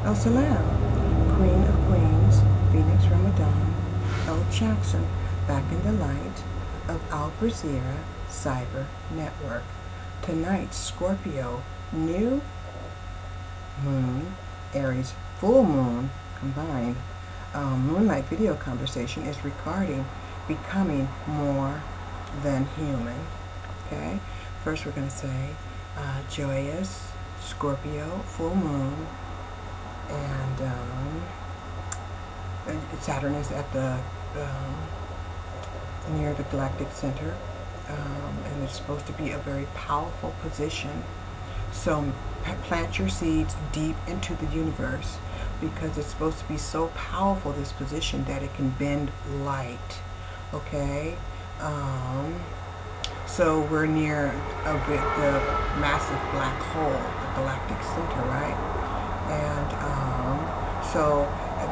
El Salam, Queen of Queens, Phoenix Ramadan, El Jackson, back in the light of Al Brazeera Cyber Network. Tonight's Scorpio new moon, Aries full moon combined moonlight video conversation is regarding becoming more than human. Okay, first we're going to say joyous Scorpio full moon, and Saturn is at the near the galactic center, and it's supposed to be a very powerful position. So plant your seeds deep into the universe, because it's supposed to be so powerful, this position, that it can bend light. Okay, so we're near the massive black hole, the galactic center, right? And so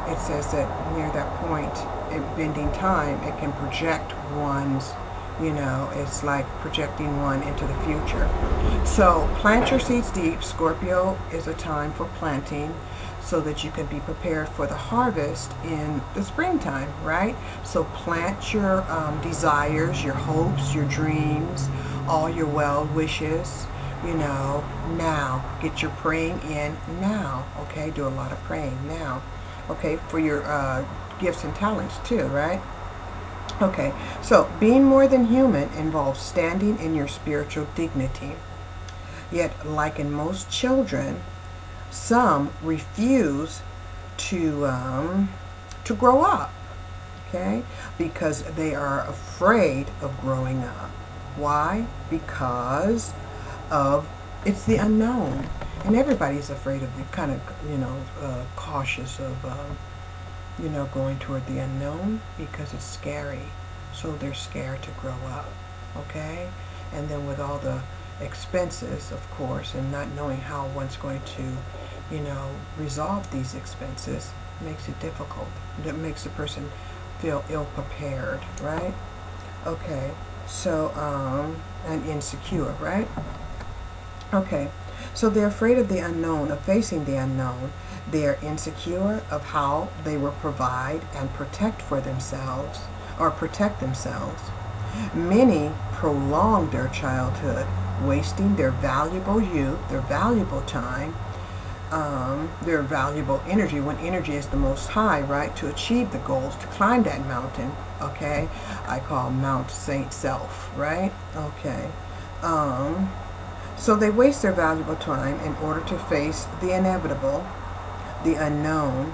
it says that near that point, in bending time, it can project one's, it's like projecting one into the future. So plant your seeds deep. Scorpio is a time for planting, so that you can be prepared for the harvest in the springtime, right? So plant your desires, your hopes, your dreams, all your well wishes, now. Get your praying in now, okay? Do a lot of praying now, okay? For your gifts and talents too, right? Okay, so being more than human involves standing in your spiritual dignity. Yet, like in most children, some refuse to grow up, okay? Because they are afraid of growing up. Why? Because of it's the unknown, and everybody's afraid of the kind of cautious of going toward the unknown, because it's scary. So they're scared to grow up, okay? And then with all the expenses, of course, and not knowing how one's going to, resolve these expenses, makes it difficult. That makes the person feel ill-prepared, right? Okay, so, and insecure, right? Okay, so they're afraid of the unknown, of facing the unknown. They're insecure of how they will provide and protect for themselves, or protect themselves. Many prolong their childhood, wasting their valuable youth, their valuable time, their valuable energy, when energy is the most high, right, to achieve the goals, to climb that mountain, okay? I call Mount Saint Self, right? Okay. So they waste their valuable time in order to face the inevitable, the unknown,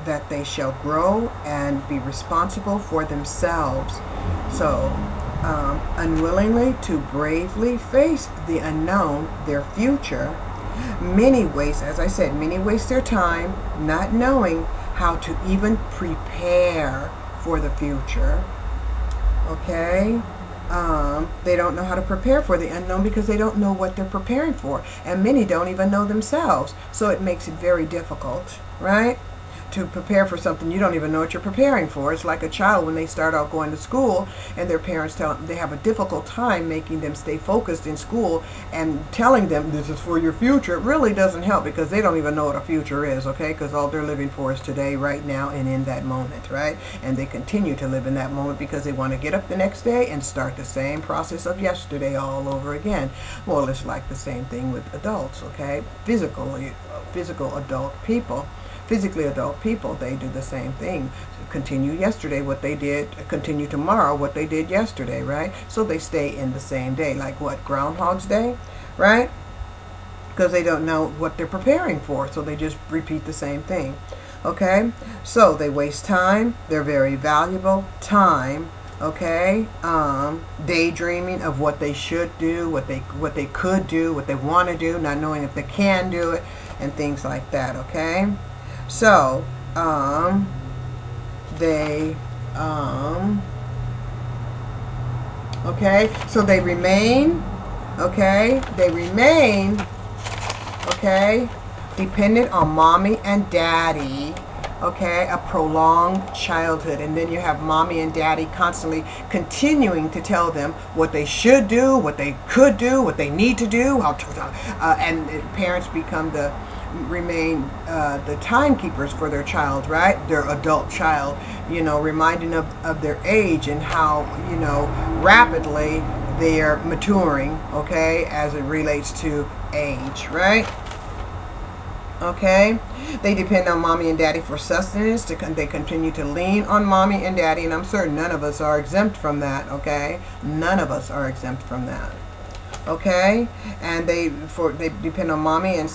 that they shall grow and be responsible for themselves. So, unwillingly to bravely face the unknown, their future, many waste, as I said, many waste their time not knowing how to even prepare for the future. Okay? They don't know how to prepare for the unknown because they don't know what they're preparing for. And many don't even know themselves. So it makes it very difficult, right? To prepare for something you don't even know what you're preparing for. It's like a child when they start out going to school and their parents tell them they have a difficult time making them stay focused in school and telling them this is for your future. It really doesn't help, because they don't even know what a future is, okay? Because all they're living for is today, right now, and in that moment, right? And they continue to live in that moment because they want to get up the next day and start the same process of yesterday all over again. Well, it's like the same thing with adults, okay? Physical adult people. Physically adult people, they do the same thing. Continue yesterday what they did, continue tomorrow what they did yesterday, right? So they stay in the same day. Like what? Groundhog's Day, right? Because they don't know what they're preparing for, so they just repeat the same thing. Okay? So they waste time, their very valuable time, okay? Daydreaming of what they should do, what they could do, what they want to do, not knowing if they can do it, and things like that, okay? So, okay, so they remain, dependent on mommy and daddy, okay, a prolonged childhood. And then you have mommy and daddy constantly continuing to tell them what they should do, what they could do, what they need to do, and parents become the remain the timekeepers for their child, right? Their adult child, reminding of their age and how, rapidly they are maturing, okay, as it relates to age, right? Okay, they depend on mommy and daddy for sustenance. They continue to lean on mommy and daddy, and I'm certain none of us are exempt from that. Okay, none of us are exempt from that. Okay, and they depend on mommy and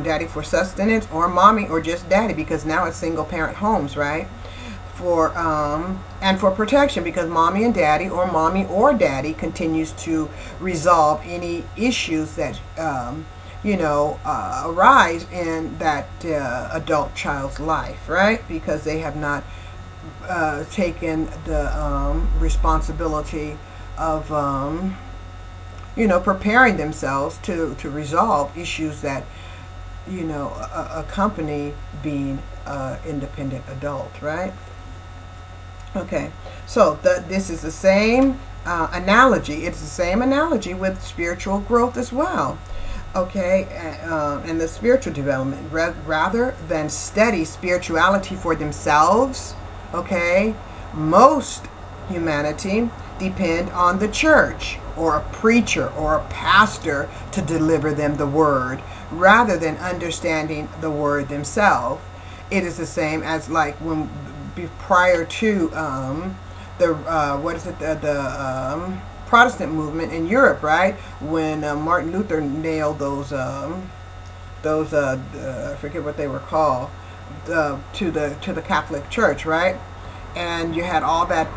daddy for sustenance, or mommy or just daddy, because now it's single parent homes, right? And for protection, because mommy and daddy, or mommy or daddy, continues to resolve any issues that arise in that adult child's life, right? Because they have not taken the responsibility of preparing themselves to resolve issues that accompany being independent adult, right? Okay, so this is the same analogy. It's the same analogy with spiritual growth as well. Okay, and the spiritual development, rather than study spirituality for themselves, okay, most humanity depend on the church or a preacher or a pastor to deliver them the word, rather than understanding the word themselves. It is the same as like when prior to the Protestant movement in Europe, right? When Martin Luther nailed those I forget what they were called, to the Catholic Church, right? And you had all that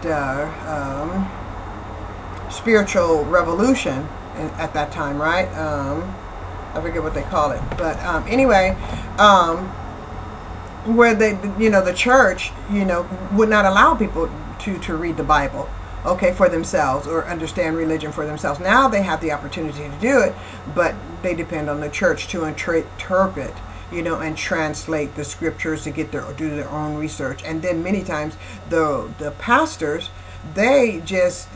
spiritual revolution at that time, right? I forget what they call it, but anyway, where the church, would not allow people to read the Bible, okay, for themselves, or understand religion for themselves. Now they have the opportunity to do it, but they depend on the church to interpret, and translate the scriptures, to do their own research. And then many times the pastors, they just,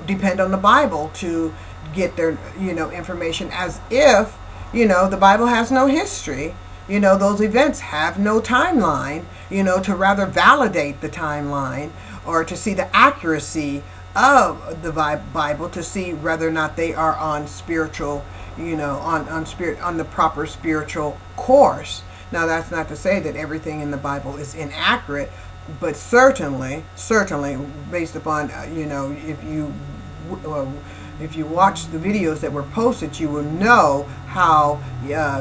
depend on the Bible to get their, information, as if, the Bible has no history. Those events have no timeline, to rather validate the timeline, or to see the accuracy of the Bible, to see whether or not they are on spiritual, on the proper spiritual course. Now, that's not to say that everything in the Bible is inaccurate, but certainly based upon, if you watch the videos that were posted, you will know how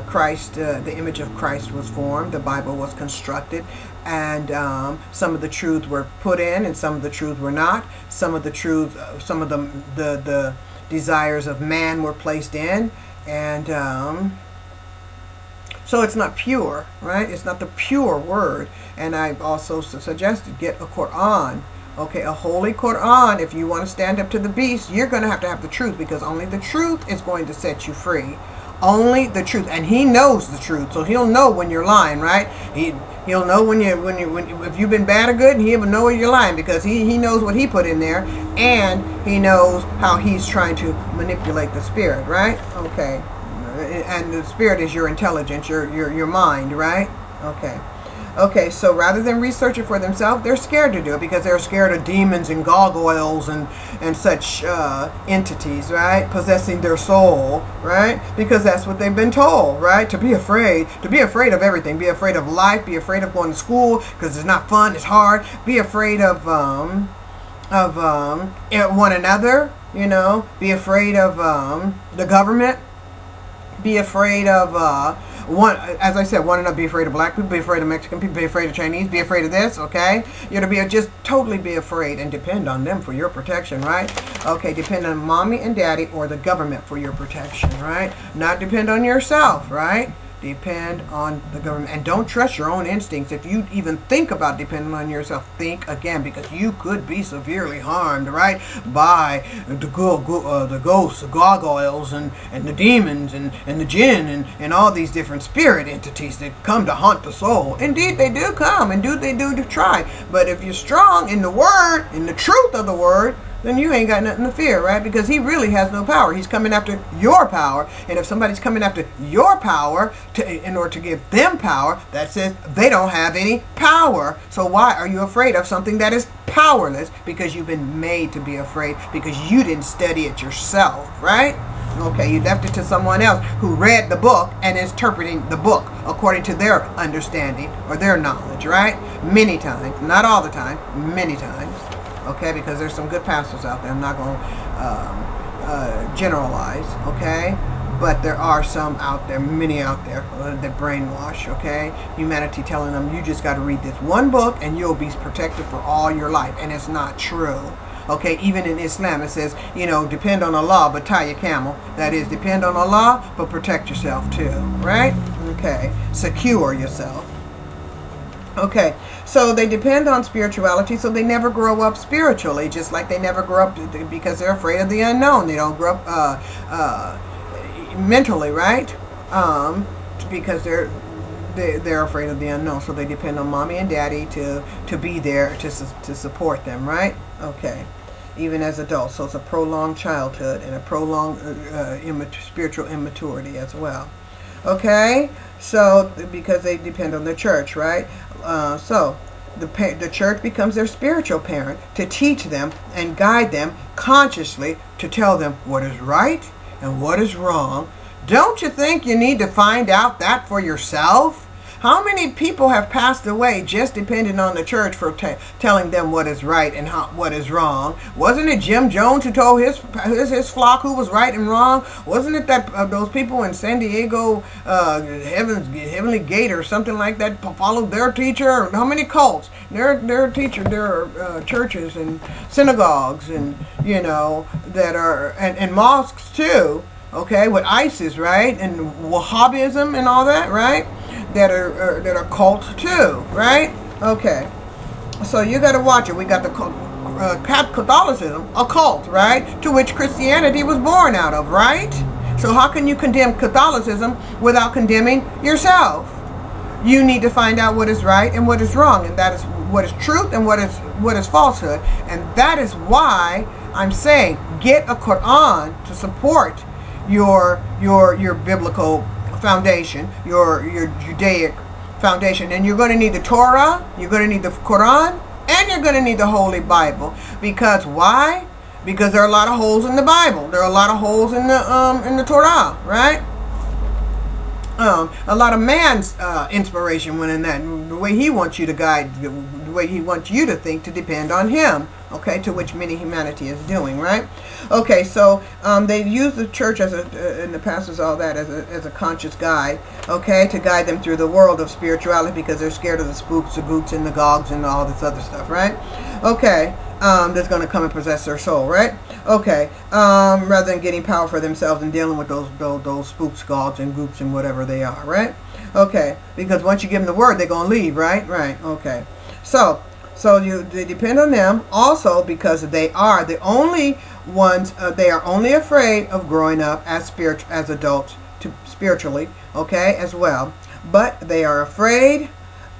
Christ, the image of Christ, was formed. The Bible was constructed, and some of the truths were put in, and some of the truths were not. Some of the truths, some of the desires of man were placed in, and so it's not pure, right? It's not the pure word. And I've also suggested get a Quran. Okay, a holy Quran. If you want to stand up to the beast, you're going to have the truth, because only the truth is going to set you free. Only the truth, and he knows the truth, so he'll know when you're lying, right? He'll know when if you've been bad or good, and he'll know when you're lying, because he knows what he put in there, and he knows how he's trying to manipulate the spirit, right? Okay, and the spirit is your intelligence, your mind, right? Okay, so rather than research it for themselves, they're scared to do it, because they're scared of demons and gargoyles and such entities, right? Possessing their soul, right? Because that's what they've been told, right? To be afraid of everything. Be afraid of life. Be afraid of going to school, because it's not fun. It's hard. Be afraid of one another. Be afraid of the government. Be afraid of as I said, one another. Be afraid of black people, be afraid of Mexican people, be afraid of Chinese, be afraid of this, okay? You're to just totally be afraid and depend on them for your protection, right? Okay, depend on mommy and daddy or the government for your protection, right? Not depend on yourself, right? Depend on the government. And don't trust your own instincts. If you even think about depending on yourself, think again, because you could be severely harmed, right? By the ghosts, the gargoyles, and the demons, and the jinn, and all these different spirit entities that come to haunt the soul. Indeed, they do come, and they do to try. But if you're strong in the word, in the truth of the word, then you ain't got nothing to fear, right? Because he really has no power. He's coming after your power. And if somebody's coming after your power in order to give them power, that says they don't have any power. So why are you afraid of something that is powerless? Because you've been made to be afraid because you didn't study it yourself, right? Okay, you left it to someone else who read the book and is interpreting the book according to their understanding or their knowledge, right? Many times, not all the time, many times. Okay, because there's some good pastors out there. I'm not going to generalize, okay? But there are some out there, many out there, that brainwash, okay? Humanity telling them, you just got to read this one book and you'll be protected for all your life. And it's not true. Okay, even in Islam it says, depend on Allah but tie your camel. That is, depend on Allah but protect yourself too, right? Okay, secure yourself. Okay, so they depend on spirituality, so they never grow up spiritually, just like they never grow up because they're afraid of the unknown. They don't grow up mentally, right? Because they're afraid of the unknown, so they depend on mommy and daddy to be there to support them, right? Okay, even as adults. So it's a prolonged childhood and a prolonged spiritual immaturity as well. Okay, so because they depend on the church, right? So the church becomes their spiritual parent to teach them and guide them consciously, to tell them what is right and what is wrong. Don't you think you need to find out that for yourself? How many people have passed away just depending on the church for telling them what is right and what is wrong? Wasn't it Jim Jones who told his flock who was right and wrong? Wasn't it that those people in San Diego, Heavenly Gate or something like that, followed their teacher? How many cults? Their teacher, their churches and synagogues and that are and mosques too. Okay, with ISIS, right, and Wahhabism and all that, right? That are cult too, right? Okay, so you got to watch it. We got the Catholicism, a cult, right? To which Christianity was born out of, right? So how can you condemn Catholicism without condemning yourself? You need to find out what is right and what is wrong, and that is what is truth and what is falsehood, and that is why I'm saying get a Quran to support your biblical foundation, your Judaic foundation. And you're going to need the Torah, you're going to need the Quran, and you're going to need the Holy Bible. Because why? Because there are a lot of holes in the Bible. There are a lot of holes in the Torah, right? A lot of man's inspiration went in that. The way he wants you to guide, the way he wants you to think, to depend on him. Okay, to which many humanity is doing, right? Okay, so they use the church and the pastors, all that, as a conscious guide, okay, to guide them through the world of spirituality because they're scared of the spooks, the gooks, and the gogs, and all this other stuff, right? Okay, that's going to come and possess their soul, right? Okay, rather than getting power for themselves and dealing with those spooks, gogs, and gooks, and whatever they are, right? Okay, because once you give them the word, they're going to leave, right? Right, okay. So they depend on them also because they are the only ones. They are only afraid of growing up as adults spiritually, okay, as well. But they are afraid,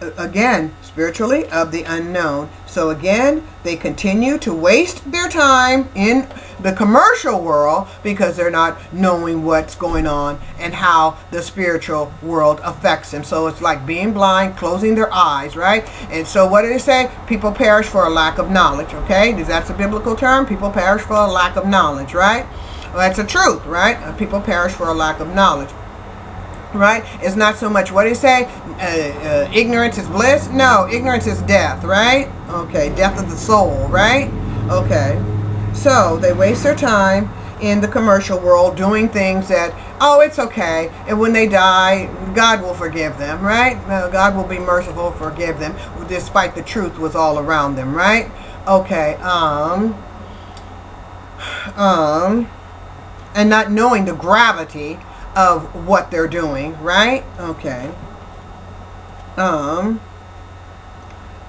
again, spiritually, of the unknown. So again, they continue to waste their time in the commercial world because they're not knowing what's going on and how the spiritual world affects them. So it's like being blind, closing their eyes, right? And so what did it say? People perish for a lack of knowledge, okay? That's a biblical term. People perish for a lack of knowledge, right? Well, that's the truth, right? People perish for a lack of knowledge. Right? It's not so much, what do you say? Ignorance is bliss? No, ignorance is death, right? Okay, death of the soul, right? Okay. So they waste their time in the commercial world doing things that, oh, it's okay. And when they die, God will forgive them, right? God will be merciful, forgive them, despite the truth was all around them, right? Okay. And not knowing the gravity of what they're doing, right? Okay.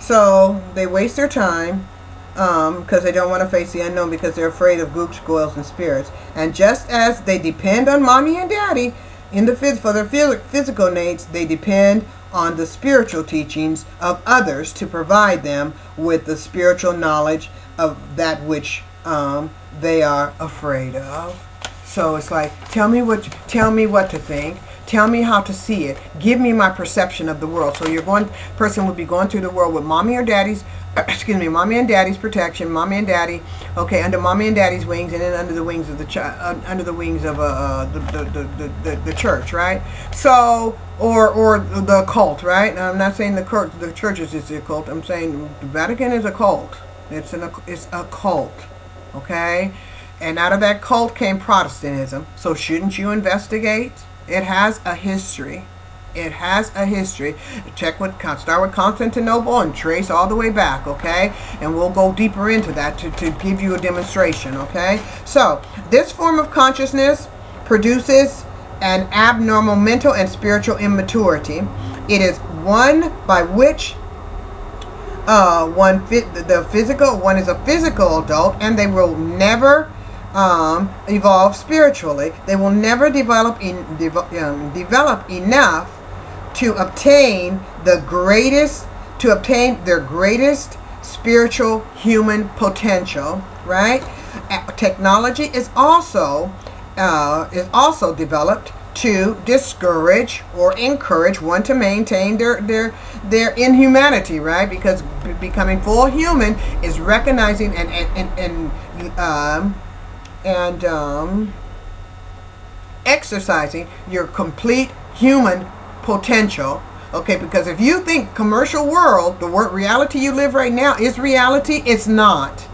So they waste their time because they don't want to face the unknown because they're afraid of gooks, goils, and spirits. And just as they depend on mommy and daddy for their physical needs, they depend on the spiritual teachings of others to provide them with the spiritual knowledge of that which they are afraid of. So it's like, tell me what to think. Tell me how to see it. Give me my perception of the world. So person would be going through the world with mommy or daddy's, mommy and daddy's protection, mommy and daddy, okay, under mommy and daddy's wings, and then under the wings of the the church, right? So, or the cult, right? Now, I'm not saying the church is a cult. I'm saying the Vatican is a cult. It's a cult, okay? And out of that cult came Protestantism. So shouldn't you investigate? It has a history. It has a history. Start with Constantinople and trace all the way back, okay? And we'll go deeper into that to give you a demonstration, okay? So, this form of consciousness produces an abnormal mental and spiritual immaturity. It is one by which one is a physical adult, and they will never evolve spiritually. They will never develop enough to obtain their greatest spiritual human potential. Right? Technology is also developed to discourage or encourage one to maintain their inhumanity, right? Because becoming full human is recognizing and exercising your complete human potential. Okay, because if you think commercial world, the reality you live right now is reality, it's not.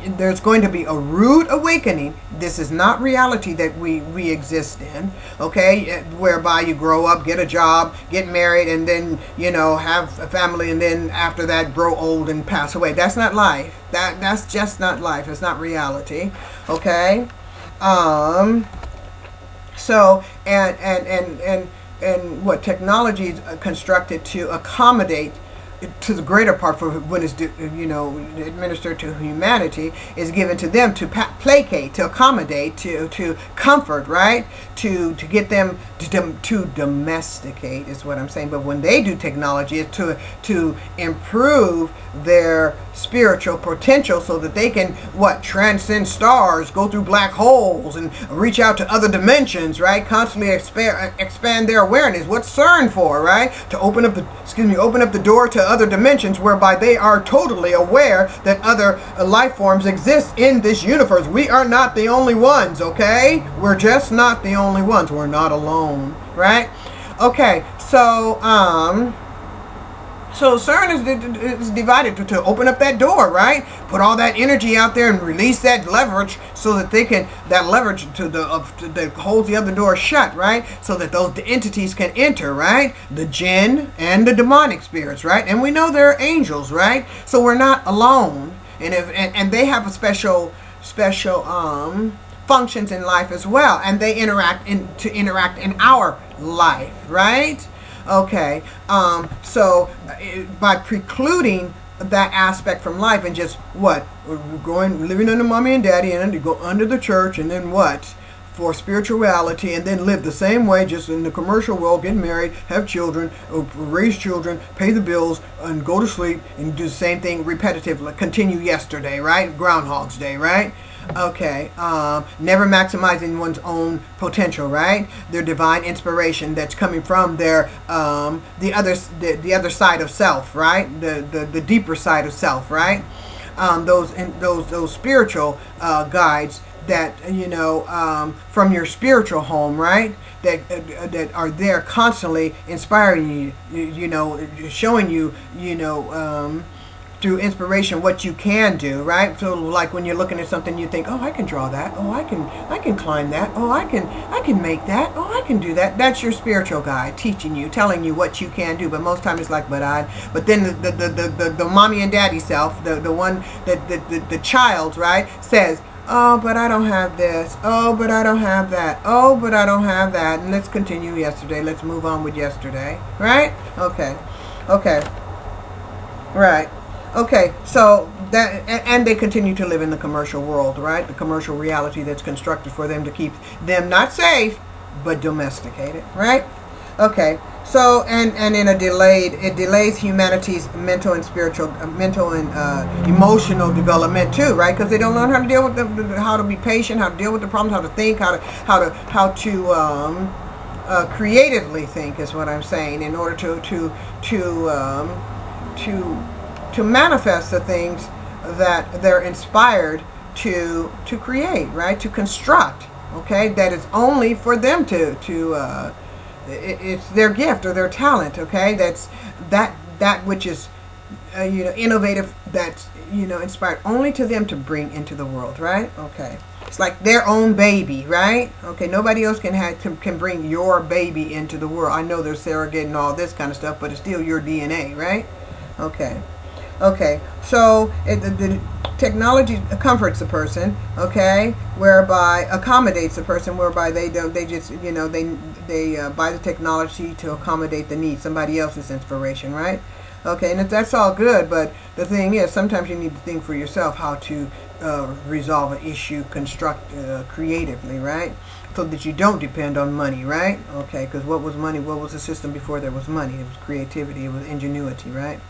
There's going to be a rude awakening. This is not reality that we exist in, okay? Whereby you grow up, get a job, get married, and then, have a family, and then after that grow old and pass away. That's not life. That's just not life. It's not reality, okay? So, and what technology is constructed to accommodate to the greater part for when it's administered to humanity is given to them to placate, to accommodate, to comfort, right? To get them to domesticate is what I'm saying. But when they do technology, it's to improve their spiritual potential so that they can transcend stars, go through black holes, and reach out to other dimensions, right? Constantly expand their awareness. What's CERN for, right? To open up the door to other dimensions, whereby they are totally aware that other life forms exist in this universe. We are not the only ones, okay? We're just not the only ones. We're not alone, right? Okay, so CERN is divided to open up that door, right? Put all that energy out there and release that leverage so that that leverage that holds the other door shut, right? So that those entities can enter, right? The jinn and the demonic spirits, right? And we know they're angels, right? So we're not alone, and they have a special functions in life as well, and they interact in our life, right? Okay, so by precluding that aspect from life and just living under mommy and daddy, and then to go under the church, and then for spirituality, and then live the same way, just in the commercial world, get married, have children, raise children, pay the bills, and go to sleep, and do the same thing repetitively, continue yesterday, right? Groundhog's Day, right? Okay, never maximizing one's own potential, right? Their divine inspiration that's coming from their the other side of self, right? The deeper side of self, right? Those spiritual guides that from your spiritual home, right? That are there constantly inspiring you, showing you, through inspiration what you can do, right? So like when you're looking at something, you think, oh, I can draw that, oh, I can climb that, oh, I can make that, oh, I can do that. That's your spiritual guide teaching you, telling you what you can do. But most times it's like, but then the mommy and daddy self, the one that the child, right, says, oh, but I don't have this, oh, but I don't have that, oh, but I don't have that, and let's continue yesterday, let's move on with yesterday, right? Okay, right. Okay, so that, and they continue to live in the commercial world, right? The commercial reality that's constructed for them to keep them not safe, but domesticated, right? Okay, So, and in a it delays humanity's mental and spiritual, mental and emotional development too, right? Because they don't learn how to deal with how to be patient, how to deal with the problems, how to think, how to creatively think is what I'm saying, in order to manifest the things that they're inspired to create, right? To construct, okay? That is only for them it's their gift or their talent, okay? That's that which is innovative, that's inspired only to them to bring into the world, right? Okay, it's like their own baby, right? Okay, nobody else can bring your baby into the world. I know there's surrogate and all this kind of stuff, but it's still your DNA, right? Okay, so the technology comforts the person, okay, whereby accommodates the person, whereby they just they buy the technology to accommodate the needs, somebody else's inspiration, right? Okay, and that's all good, but the thing is, sometimes you need to think for yourself how to resolve an issue, construct creatively, right? So that you don't depend on money, right? Okay, because what was money? What was the system before there was money? It was creativity, it was ingenuity, right?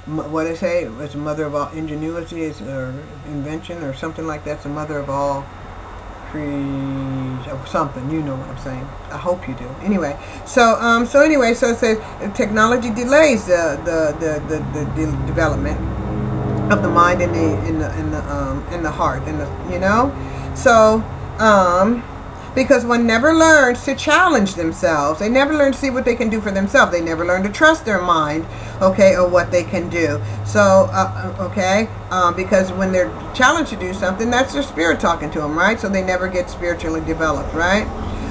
What I say, it's the mother of all ingenuity, or invention, or something like that. It's the mother of all something. You know what I'm saying? I hope you do. Anyway, so it says technology delays the development of the mind and the heart, because one never learns to challenge themselves. They never learn to see what they can do for themselves. They never learn to trust their mind, okay, or what they can do. So, because when they're challenged to do something, that's their spirit talking to them, right? So they never get spiritually developed, right?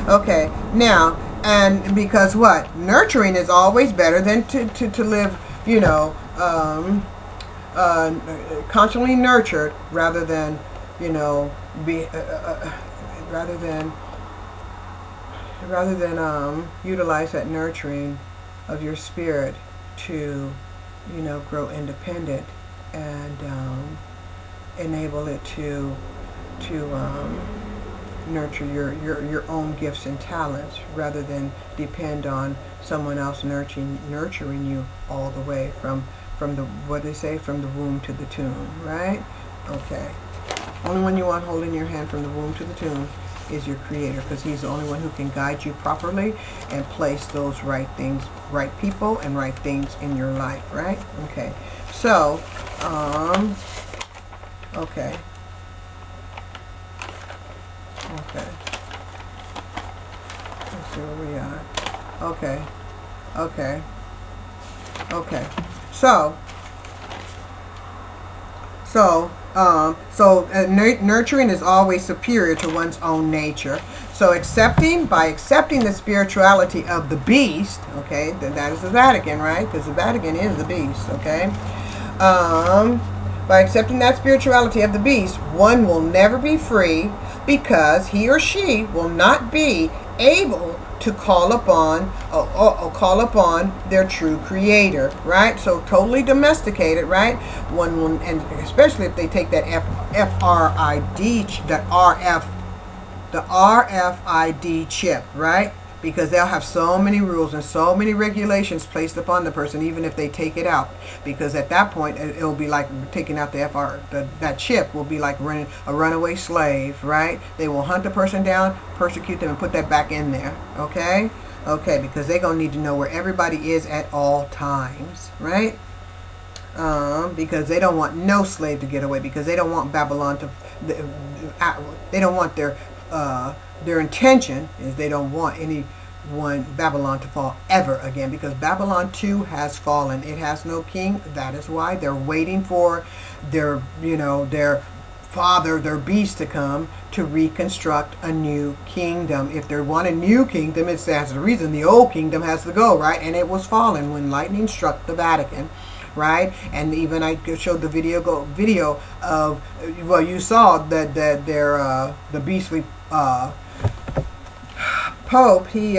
Okay, now, and because what? Nurturing is always better than to live, constantly nurtured rather than, rather than utilize that nurturing of your spirit to grow independent and enable it to nurture your own gifts and talents, rather than depend on someone else nurturing you all the way from the, what they say, from the womb to the tomb, right? Okay, only one you want holding your hand from the womb to the tomb is your creator, because he's the only one who can guide you properly and place those right things, right people and right things in your life, right? Okay, so okay, let's see where we are. Okay, nurturing is always superior to one's own nature. So by accepting the spirituality of the beast, okay, that is the Vatican, right? Because the Vatican is the beast, okay? By accepting that spirituality of the beast, one will never be free, because he or she will not be able to call upon their true creator, right? So totally domesticated, right? One will, and especially if they take that RFID chip, right? Because they'll have so many rules and so many regulations placed upon the person, even if they take it out. Because at that point, it'll be like taking out that chip will be like running a runaway slave, right? They will hunt the person down, persecute them, and put that back in there, okay? Okay, because they're going to need to know where everybody is at all times, right? Because they don't want no slave to get away, because they don't want Babylon to, they don't want their intention is they don't want Babylon to fall ever again, because Babylon too has fallen. It has no king. That is why they're waiting for their father, their beast, to come to reconstruct a new kingdom. If they want a new kingdom, it says the reason the old kingdom has to go, right? And it was fallen when lightning struck the Vatican, right? And even I showed the video of, well, you saw that the beastly Pope, he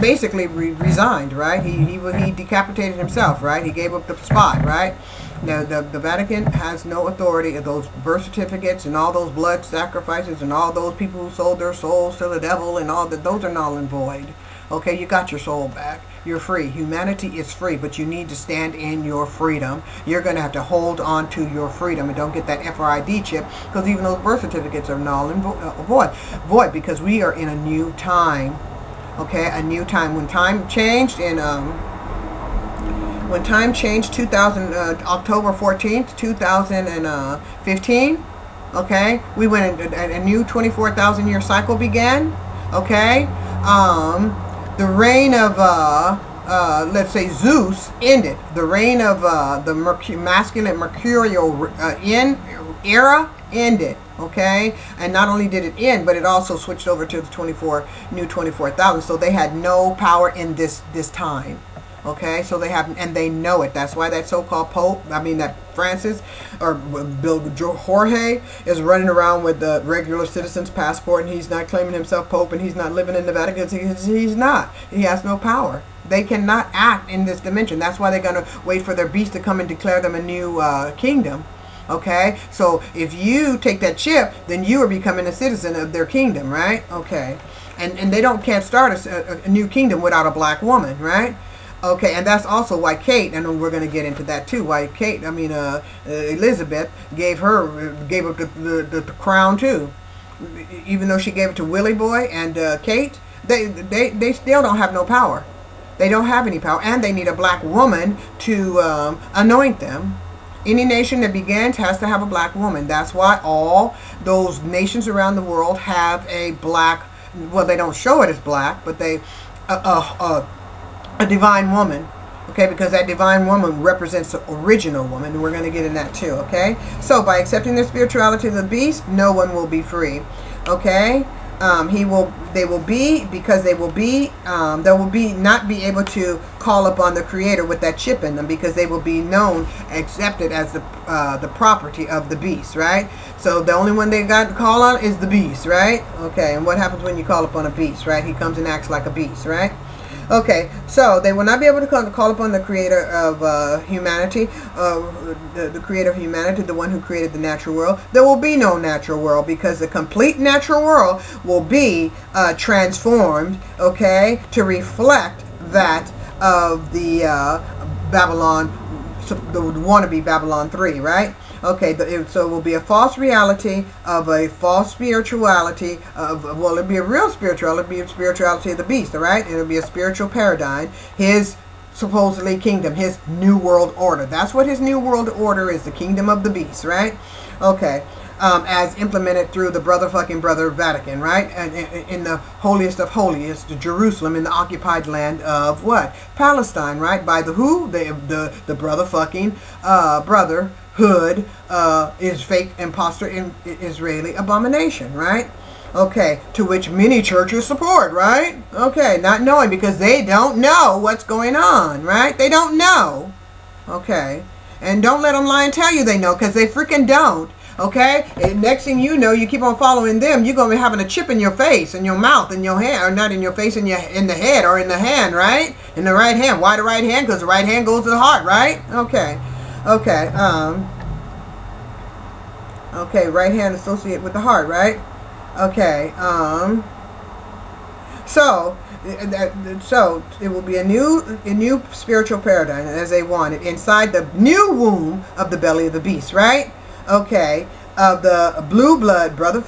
basically resigned, right? He decapitated himself, right? He gave up the spot, right? Now the Vatican has no authority of those birth certificates and all those blood sacrifices and all those people who sold their souls to the devil and all that. Those are null and void. Okay, you got your soul back. you're free. Humanity is free, but you need to stand in your freedom. You're going to have to hold on to your freedom and don't get that FRID chip, because even those birth certificates are null and void, because we are in a new time. Okay, a new time. When time changed in October 14th, 2015, okay, we went a new 24,000 year cycle began. Okay, the reign of let's say Zeus ended. The reign of the masculine mercurial era ended. Okay, and not only did it end, but it also switched over to the new 24,000. So they had no power in this time. Okay, so they have, and they know it. That's why that so-called Pope, that Francis or Jorge is running around with the regular citizen's passport, and he's not claiming himself Pope, and he's not living in the Vatican. He's not. He has no power. They cannot act in this dimension. That's why they're going to wait for their beast to come and declare them a new kingdom. Okay, so if you take that chip, then you are becoming a citizen of their kingdom, right? Okay, and they can't start a new kingdom without a black woman, right? Okay, and that's also why Kate, and we're going to get into that too, why Kate, Elizabeth gave up the crown too. Even though she gave it to Willie Boy and Kate, they still don't have no power. They don't have any power, and they need a black woman to anoint them. Any nation that begins has to have a black woman. That's why all those nations around the world have a black, well, they don't show it as black, but they a divine woman, okay, because that divine woman represents the original woman, and we're going to get in that too, okay? So by accepting the spirituality of the beast, no one will be free, okay? They will not be able to call upon the Creator with that chip in them, because they will be accepted as the property of the beast, right? So the only one they got to call on is the beast, right? Okay, and what happens when you call upon a beast, right? He comes and acts like a beast, right? Okay, so they will not be able to call upon the Creator of humanity, the Creator of humanity, the one who created the natural world. There will be no natural world, because the complete natural world will be transformed, okay, to reflect that of the Babylon, the wannabe Babylon 3, right? Okay, so it will be a false reality of a false spirituality it'll be a real spirituality, it'll be a spirituality of the beast, all right? It'll be a spiritual paradigm, his supposedly kingdom, his new world order. That's what his new world order is, the kingdom of the beast, right? Okay, as implemented through the brother Vatican, right? And in the holiest of holiest, Jerusalem, in the occupied land of what? Palestine, right? By the who? The brotherhood is fake imposter in Israeli abomination, right? Okay, to which many churches support, right? Okay, not knowing, because they don't know what's going on, right? They don't know. Okay, and don't let them lie and tell you they know, because they freaking don't. Okay, and next thing you know, you keep on following them, you're going to be having a chip in your face, in your mouth, in your hand, or not in your face, in the head, or in the hand, right? In the right hand. Why the right hand? Because the right hand goes to the heart, right? Okay. Okay, right hand associated with the heart, right? Okay, so it will be a new spiritual paradigm, as they want it, inside the new womb of the belly of the beast, right? Okay, of the blue blood brother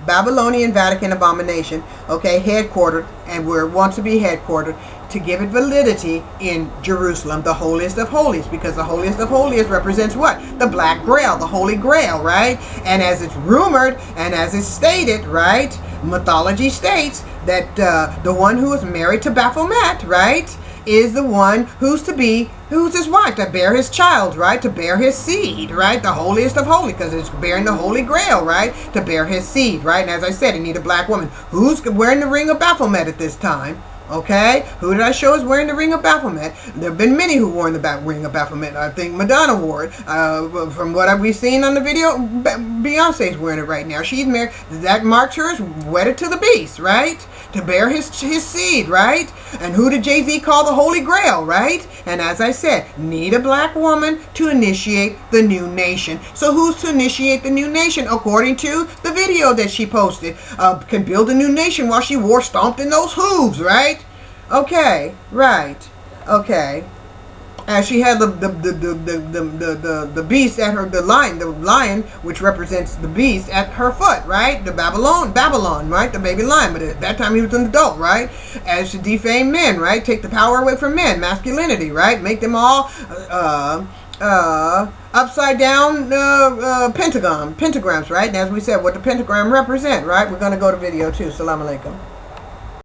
Babylonian Vatican abomination, okay, headquartered, and where it wants to be headquartered, to give it validity in Jerusalem, the holiest of holies, because the holiest of holies represents what? The Black Grail, the Holy Grail, right? And as it's rumored, and as it's stated, right, mythology states that the one who is married to Baphomet, right, is the one who's his wife, to bear his child, right, to bear his seed, right, the holiest of holies, because it's bearing the Holy Grail, right, to bear his seed, right, and as I said, he need a black woman. Who's wearing the ring of Baphomet at this time? Okay, who did I show is wearing the ring of Baphomet? There have been many who wore the ring of Baphomet. I think Madonna wore it. From what we've seen on the video, Beyonce's wearing it right now. She's married. That marks her as wedded to the beast, right? To bear his seed, right? And who did Jay-Z call the Holy Grail, right? And as I said, need a black woman to initiate the new nation. So who's to initiate the new nation? According to the video that she posted, can build a new nation while she stomped in those hooves, right? Okay, right. Okay. And she had the beast at her, the lion, which represents the beast at her foot, right? The Babylon, right? The baby lion. But at that time he was an adult, right? As to defame men, right? Take the power away from men, masculinity, right? Make them all upside down pentagrams, right? And as we said, what the pentagram represent, right? We're gonna go to video too. Salam alaikum.